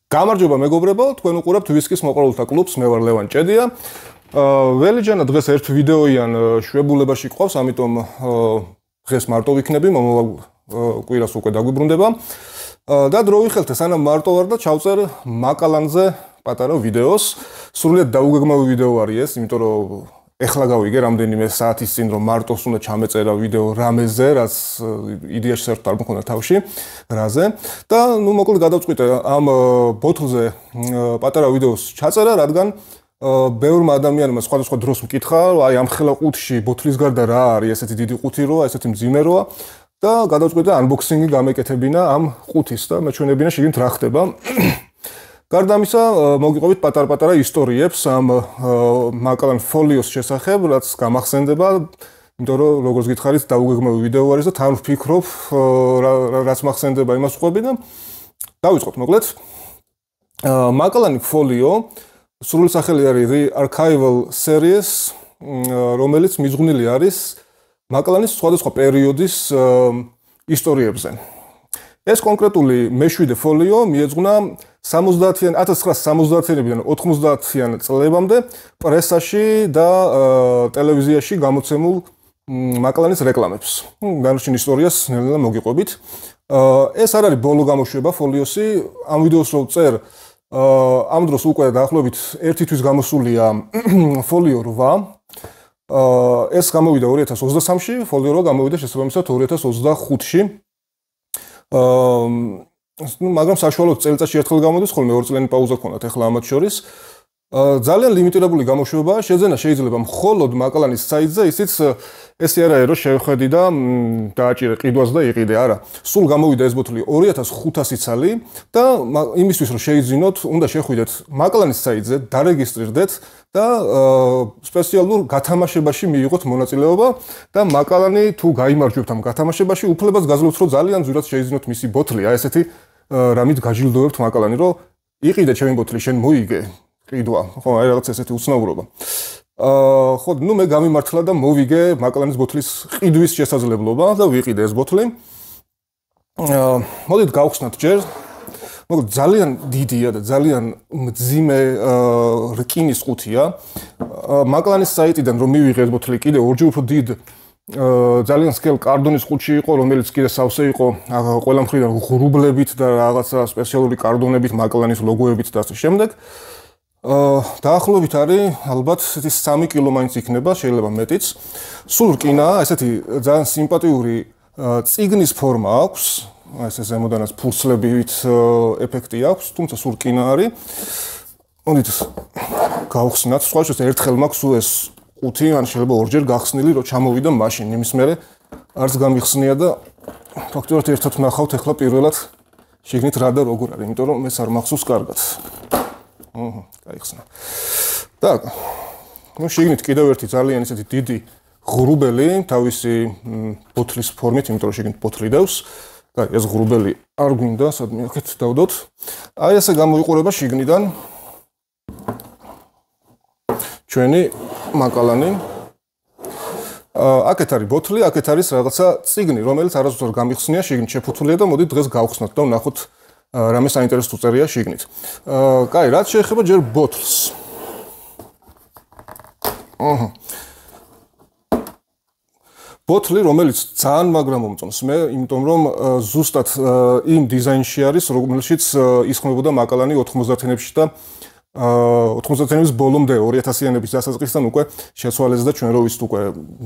გამარჯობა მეგობრებო, თქვენ უყურებთ ვისკის მოყვარულთა კლუბს, მე ვარ ლევან ჭედია. ველიჯანა დღეს ერთ ვიდეოიან შვებულებაში ყავს, ამიტომ დღეს მარტო ვიქნები, მომავალ კვირას უკვე დაგვიბრუნდება. და დრო ვიხელთ, სანამ მარტო ვარ და ჩავწერ მაკალანზე პატარა ვიდეოს. სრულიად დაუგეგმავი ვიდეო არის ეს, იმიტომ რომ ეხლა გავიგე რამდენიმე საათის წინ რომ მარტოს უნდა ჩამეწერა ვიდეო რამეზე, რაც იდეაში საერთოდ არ მქონდა თავში, რაზე. და ნუ მოკლედ გადავწყვიტე ამ ბოთლზე პატარა ვიდეოს ჩაწერა, რადგან ბევრმა ადამიანმა სხვადასხვა დროს მკითხა, აი ამ ხელა ყუთში ბოთლის გარდა რა არის, ესეთი დიდი ყუთი როა, ესეთი მძიმე როა და გადავწყვიტე unboxing-ი გამეკეთებინა ამ ყუთის და მეჩვენებინა შიგნით რა ხდება. გარდა ამისა, მოგიყვებით პატარ-პატარა ისტორიებს ამ მაკალან ფოლიოს შესახებ, რაც გამახსენდება, იმიტომ რომ როგორც გითხარით, დაუგეგმავი ვიდეო არის და თან ვფიქრობ, რაც მახსენდება, იმას ვყვები და დავიწყოთ მოკლედ. მაკალანი ფოლიო, სრული სახელი არის The Archival Series, რომელიც მიძღვნილი არის მაკალანის სხვადასხვა პერიოდის ისტორიებზე. ეს კონკრეტული მეშვიდე ფოლიო მიეძღვნა 1970-იანებიდან 90-იან წლებამდე პრესაში და ტელევიზიაში გამოცემულ მაკალანის რეკლამებს. განსხვავებული ისტორიას ნელ-ნელა მოგიყვებით. ეს არ არის ბოლო გამოშვება ფოლიოსი, ამ ვიდეოს რო წერ, ამ დროს უკვე დაახლოებით 1 თვის გამოსულია ფოლიო 8. ეს გამოვიდა 2023-ში, ფოლიო 8 გამოვიდა შესაბამისად 2025-ში. მაგრამ საშუალოდ წელიწადში ერთხელ გამოდის, ხოლმე 2 წლიანი პაუზა ქონდათ ახლა ამათ შორის. ძალიან ლიმიტირებული გამოშვებაა, შეძენა შეიძლება მხოლოდ მაკალანის საიტზე, ისიც ესე არ არის რომ შევხედი და დააჭირე ყიდვას და იყიდე, არა. სულ გამოვიდა ეს ბოთლი 2500 ცალი და იმისთვის რომ შეიძინოთ, უნდა შეხვიდეთ მაკალანის საიტზე, დარეგისტრირდეთ და სპეციალურ გათამაშებაში მიიღოთ მონაწილეობა და მაკალანი თუ გაიმარჯვებთ ამ გათამაშებაში, უფლებას გაძლევთ რომ ძალიან ძვირად შეიძინოთ მისი ბოთლი, აი ესეთი რამით გაჯილდოვებთ მაკალანი, რომ იყიდე ჩემი ბოთლი, შენ მოიგე. ყიდვა, ხო, აი რაღაც ესეთი უცნაურობა. ხო, ნუ მე გამიმართლა და მოვიგე მაკალანის ბოთლის ყიდვის შესაძლებლობა და ვიყიდე ეს ბოთლი. მოდით გავხსნათ ჯერ. მოკლედ ძალიან დიდია და ძალიან მძიმე რკინის ყუთია. მაკალანის საიტიდან რომ მივიღე ეს ბოთლი კიდე ორჯერ უფრო დიდ ძალიან სკელ კარდონის ყუთში იყო, რომელიც კიდე სავსე იყო ყველა მხრიდან ღრუბლებით და რაღაცა სპეციალური კარდონებით, მაკალანის ლოგოებით და ასე შემდეგ. დაახლოებით არის ალბათ 3 კილო მაინც იქნება, შეიძლება მეტიც. სულ რკინაა, ესეთი ძალიან სიმპათიური წიგნის ფორმა აქვს, ესე ზემოდანაც ფურცლებით ეფექტი აქვს, თუმცა სულ რკინა არის. მოდით გავხსნათ, სხვა შეს ერთხელ მაქვს ეს ყუთი, ან შეიძლება ორჯერ გახსნილი, რომ ჩამოვიდა მაშინ, იმის მერე არც გამიხსნია და ფაქტობრივად ერთად ვნახავთ ახლა პირველად შეგნით რა და როგორ არის, იმიტომ რომ მეც არ მახსოვს კარგად. გაიხსნა. და ნუ შეგნით კიდევ ერთი ძალიან ისეთი დიდი ღრუბელი თავისი ბოთლის ფორმით, იმიტომ რომ შეგნით ბოთლი დევს. და ეს ღრუბელი არ გვინდა, სადმე აქეთ დავდოთ. აი ესე გამოიყურება შიგნიდან ჩვენი მაკალანი. აქეთ არის ბოთლი, აქეთ არის რაღაცა წიგნი, რომელიც არასდროს არ გამიხსნია, შიგნით შეფუთულია და მოდით დღეს გავხსნათ და ვნახოთ რამე საინტერესო წერია შიგნით. კაი, რაც შეეხება ჯერ ბოთლს. ბოთლი, რომელიც ძალიან მაგრამ მომწონს მე, იმიტომ რომ ზუსტად იმ დიზაინში არის, რომელშიც ისხმებოდა მაკალანი 90-იანებში და 90-იანების ბოლომდე 2000-იანების დასაწყისთან უკვე შეცვალეს და ჩვენ რო ვიცით უკვე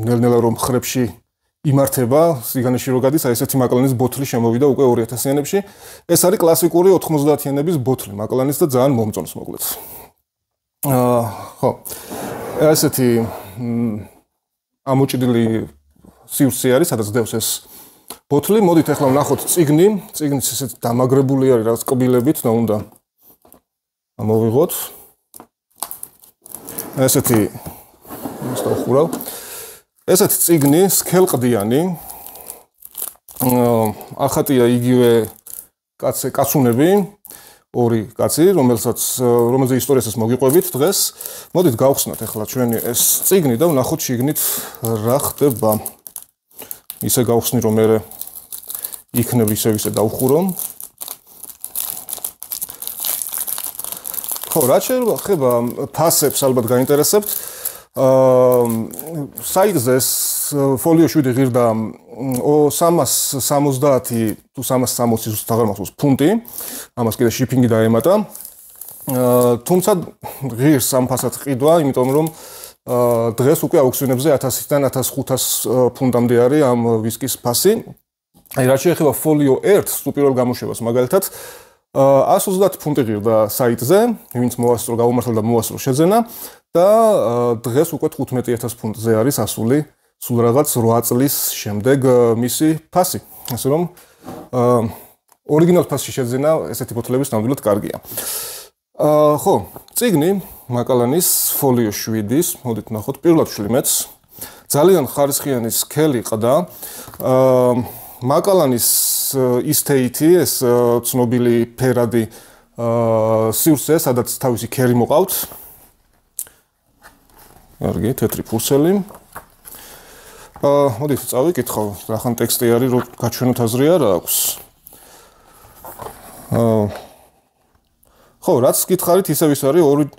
ნელ-ნელა რომ ხრებში იმართება, სიგანეში რო გადის, აი ესეთი მაკალანის ბოთლი შემოვიდა უკვე 2000-იანებში. ეს არის კლასიკური 90-იანების ბოთლი მაკალანის და ძალიან მომწონს მოკლედ. ხო. ესეთი ამოჭიდილი სივრცე არის, სადაც დევს ეს ბოთლი. მოდით ახლა ვნახოთ წიგნი. წიგნიც ესეთ დამაგრებული არის რაღაც კბილებით და უნდა ამოვიღოთ. ესეთი ის დავხურავ. ესეთი წიგნი სქელყდიანი. ახატია იგივე კაცუნები, 2 კაცი, რომელზე ისტორიასაც მოგიყვებით დღეს. მოდით გავხსნათ ახლა ჩვენი ეს წიგნი და ვნახოთ შიგნით რა ხდება. ისე გავხსნი რომ მე იქნებ ისე დავხურო. ხო, რაც შეეხება ფასებს, ალბათ გაინტერესებთ. საიტზე ფოლიო 7 ღირდა 370 თუ 360 ზუსტად აღარ მახსოვს ფუნტი. ამას კიდე შიპინგი დაემატა. თუმცა ღირს ამ ფასად ყიდვა, იმიტომ რომ დღეს უკვე აუქციონებზე 1000-დან 1500 ფუნტამდე არის ამ ვისკის ფასი. აი რაც შეეხება ფოლიო 1-ს, თუ პირველ გამოშვებას მაგალითად 130 ფუნტი ღირდა საიტზე, ვინც მოასწრო, გამომართლა და მოასწრო შეძენა და დღეს უკვე 15000 ფუნტზე არის ასული, სულ რაღაც 8 წლის შემდეგ მისი ფასი. ასე რომ ორიგინალ ფასში შეძენა ესეთი ბოთლების ნამდვილად კარგია. ხო, წიგნი მაკალანის ფოლიო 7-ის, მოდით ნახოთ, პირველად შლიმეთს. ძალიან ხარისხიანი სქელი ყდა. მაკალანის ისთეიტი, ეს ცნობილი ფერადი სივრცე, სადაც თავისი ქერი მოყავთ. კარგი, თეთრი ფურცელი. მოდით წავიკითხავ, რახან ტექსტი არის, რომ გაჩვენოთ აზრი არა აქვს. ხო, რაც გითხარით, ისევ ის არის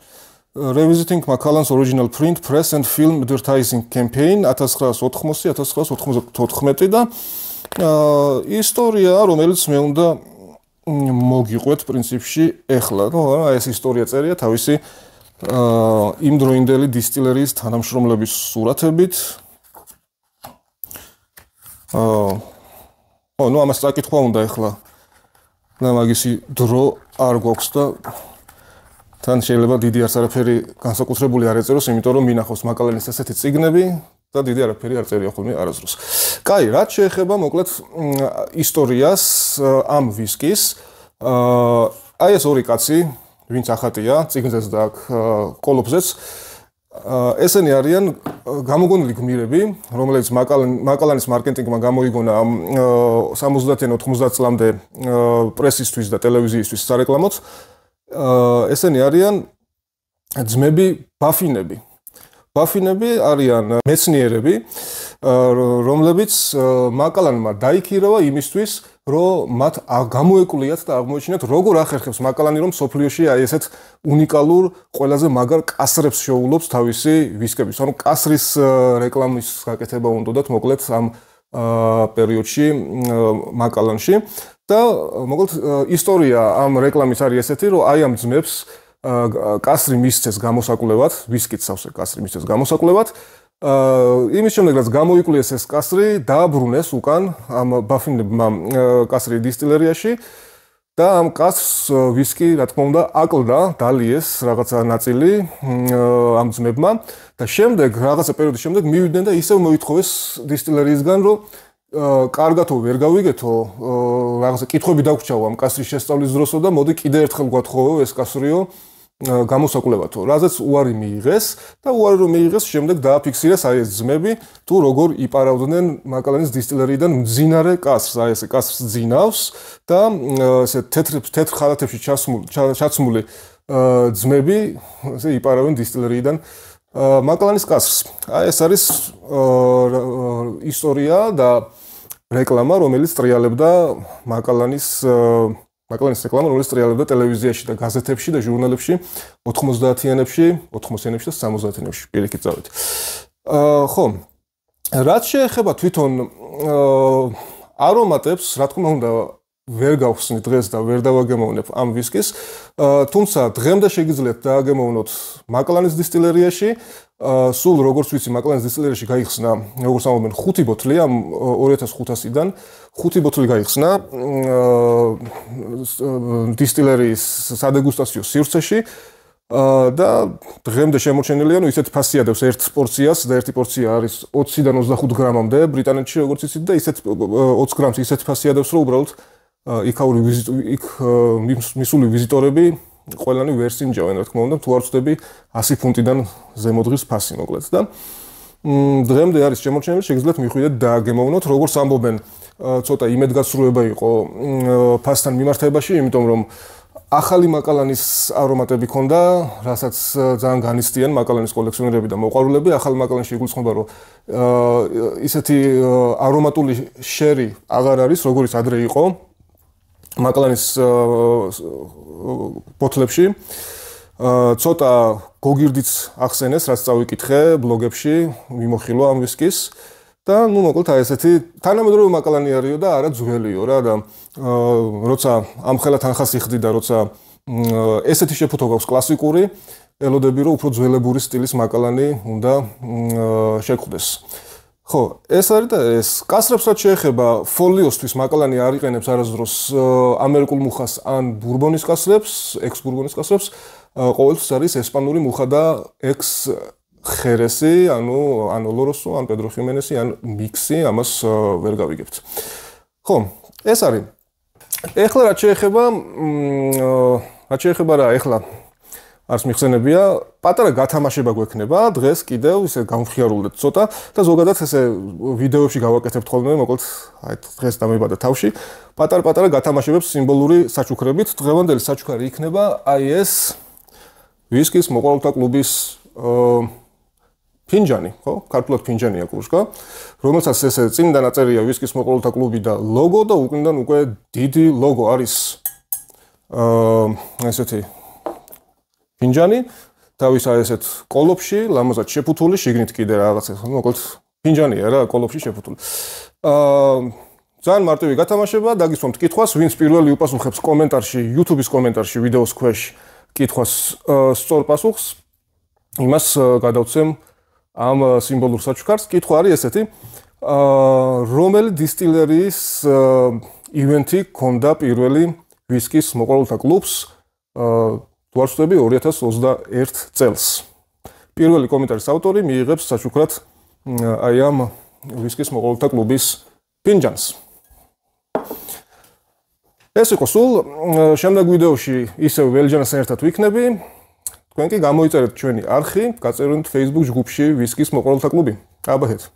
Revisiting Macallan's Original Print Press and Film Advertising Campaign 1980-1994 და ისტორია, რომელიც მე უნდა მოგიყვეთ პრინციპში ეხლა. ეს ისტორია წერია თავისი იმდროინდელი დისტილერიის თანამშრომლების სურათებით. ამას წაკითხვა უნდა ეხლა. და მაგისი დრო არ გვაქვს და თან შეიძლება დიდი არაფერი განსაკუთრებული არ ეწეროს, იმიტომ რომ მინახავს მაკალანის ესეთი წიგნები და დიდი არაფერი არ წერია ხოლმე არასდროს. კაი, რაც შეეხება მოკლედ ისტორიას ამ ვისკის, აი ეს ორი კაცი, ვინც ახატია წიგნზეც და კოლოფზეც, ესენი არიან გამოგონილი გმირები, რომელიც მაკალანის მარკეტინგმა გამოიგონა 70-დან 90 წლამდე პრესისთვის და ტელევიზიისთვის სარეკლამოდ. ესენი არიან ძმები ბაფინები. ბაფინები არიან მეცნიერები, რომლებიც მაკალანმა დაიქირავა იმისთვის, რომ მათ გამოეკულიათ და აღმოეჩინათ, როგორ ახერხებს მაკალანი, რომ სოფლიოში აი ესეთ უნიკალურ, ყველაზე მაგარ კასრებს შეუვლობს თავისი ვისკების. ანუ კასრის რეკლამის გაკეთება უნდათ მოკლედ ამ პერიოდში მაკალანში. და მოკლედ ისტორია ამ რეკლამის არის ესეთი, რომ აი ამ ძმებს კასრი მისცეს გამოსაკვლევად, ვისკით სავსე კასრი მისცეს გამოსაკვლევად. იმის შემდეგ რაც გამოიკვლიეს ეს კასრი, დააბრუნეს უკან ამ ბაფინებმა კასრი დისტილერიაში და ამ კასრს ვისკი, რა თქმა უნდა, აკლდა, დალიეს რაღაცა ნაწილი ამ ძმებმა და შემდეგ რაღაცა პერიოდის შემდეგ მივიდნენ და ისევ მოითხოვეს დისტილერიისგან, რომ კარგათო ვერ გავიგეთო, რაღაცა კითხვები დაგვრჩაო ამ კასრის შესწავლის დროსო და მოდი კიდე ერთხელ გვათხოვო ეს კასრიო გამოსაკვლევათო. რაზეც უარი მიიღეს და უარი რომ მიიღეს, შემდეგ დააფიქსირეს აი ეს ძმები, თუ როგორ იპარავდნენ მაკალანის დისტილერიიდან მძინარე კასრს, აი ესე კასრს ძინავს და ესე თეთრ ხალათებში ჩაცმული ძმები ესე იპარავენ დისტილერიიდან მაკალანის კასრს. აი ეს არის ისტორია და რეკლამა, რომელიც ტრიალებდა მაკალანის რეკლამა, რომელიც ტრიალებდა ტელევიზიაში და გაზეთებში და ჟურნალებში 90-იანებში, 80-იანებში და 70-იანებში პირიქით წავით. ხო, რაც შეეხება თვითონ არომატებს, რა თქმა უნდა, ვერ გავხსნით დღეს და ვერ დავაგემოვნებ ამ ვისკის, თუმცა დღემდე შეგიძლიათ დააგემოვნოთ მაკალანის დისტილერიაში, სულ როგორც ვიცი, მაკალანის დისტილერიაში გაიხსნა, როგორც ამბობენ, 5 ბოთლი ამ 2500-დან, 5 ბოთლი გაიხსნა დისტილერიის სადეგუსტაციო სივრცეში და დღემდე შემორჩენილია, ისეთ ფასი ადევს ერთ პორციას და ერთი პორცია არის 20-დან 25 გრამამდე ბრიტანეთში, როგორც იცით და ისეთ 20 გრამს ისეთ ფასი ადევს, რომ უბრალოდ იქაური მისული ვიზიტორები ყველანი ვერ სინჯავენ, რა თქმა უნდა, თუ არ ვწდები 100 ფუნტიდან ზემოდღის ფასი მოკლედ და დღემდე არის შემორჩენილი, შეგიძლიათ მიხვიდეთ და გემოვნოთ, როგორც ამბობენ, ცოტა იმედგაცრუება იყო ფასთან მიმართებაში, იმიტომ რომ ახალი მაკალანის არომატები ქონდა, რასაც ძალიან განიცდიან მაკალანის კოლექციონერები და მოყვარულები. ახალი მაკალანში იგულისხმება, რომ ისეთი არომატული შერი აღარ არის, როგორიც ადრე იყო მაკალანის ბოთლებში. ცოტა გოგირდიც ახსენეს, რაც წავიკითხე ბლოგებში, მიმოხილვა ამ ვისკის და ნუ მოკლედ აი ესეთი თანამედროვე მაკალანი არისო და არა ძველიო რა და როცა ამხელა თანხას იხდი და როცა ესეთი შეფუთო გაქვს კლასიკური ელოდები რომ უფრო ძველებური სტილის მაკალანი უნდა შეგვხვდეს. ხო, ეს არის და ეს კასრებს რაც შეეხება ფოლიოსთვის მაკალანი არ იყენებს არასდროს ამერიკულ მუხას ან ბურბონის კასრებს, ექს-ბურბონის კასრებს, ყოველთვის არის ესპანური მუხა და ექს ხერესი, ან ოლოროსო, ან პედრო ხიმენესი, ან მიქსი, ამას ვერ გავიგებთ. ხო, ეს არის. ეხლა რაც შეეხება რა, ეხლა არც მიხსენებია, პატარა გათამაშება გვექნება, დღეს კიდევ ისე გამხიარულდეთ ცოტა და ზოგადად ესე ვიდეოებში გავაკეთებთ ხოლმე, მოკლედ აი დღეს დამებადა თავში, პატარ-პატარა გათამაშებებს სიმბოლური საჩუქრებით, დღევანდელი საჩუქარი იქნება აი ეს ვისკის მოყვარულთა კლუბის ფინჯანი, ხო? ქართულად ფინჯანია კრუშკა, რომელსაც ესე წინიდან აწერია ვისკის მოყვარულთა კლუბი და ლოგო და უკნიდან უკვე დიდი ლოგო არის ესეთი ფინჯანი, თავისა ესეთ კოლოფში, ლამაზად შეფუთული, შიგნით კიდე რაღაცა, მოკლედ ფინჯანია რა, კოლოფში შეფუთული. ძალიან მარტივი გათამაშება, დაგისვამთ კითხვას, ვინც პირველი უპასუხებს კომენტარში, YouTube-ის კომენტარში ვიდეოს ქვეშ კითხვას სწორ პასუხს, იმას გადავცემ ამ სიმბოლურ საჩუქარს. კითხვა არის ესეთი: რომელი დისტილერიის ივენთი ქონდა პირველი ვისკის მოყვარულთა კლუბს თუ არ ვცდები 2021 წელს. პირველი კომენტარის ავტორი მიიღებს საჩუქრად აი ამ ვისკის მოყვარულთა კლუბის ფინჯანს. ეს იყო სულ შემდეგ ვიდეოში ისევ ველიჯანასთან ერთად ვიქნები. თქვენ კი გამოიწერეთ ჩვენი არხი, გაწეროთ Facebook ჯგუფში ვისკის მოყვარულთა კლუბი. აბაჰეთ.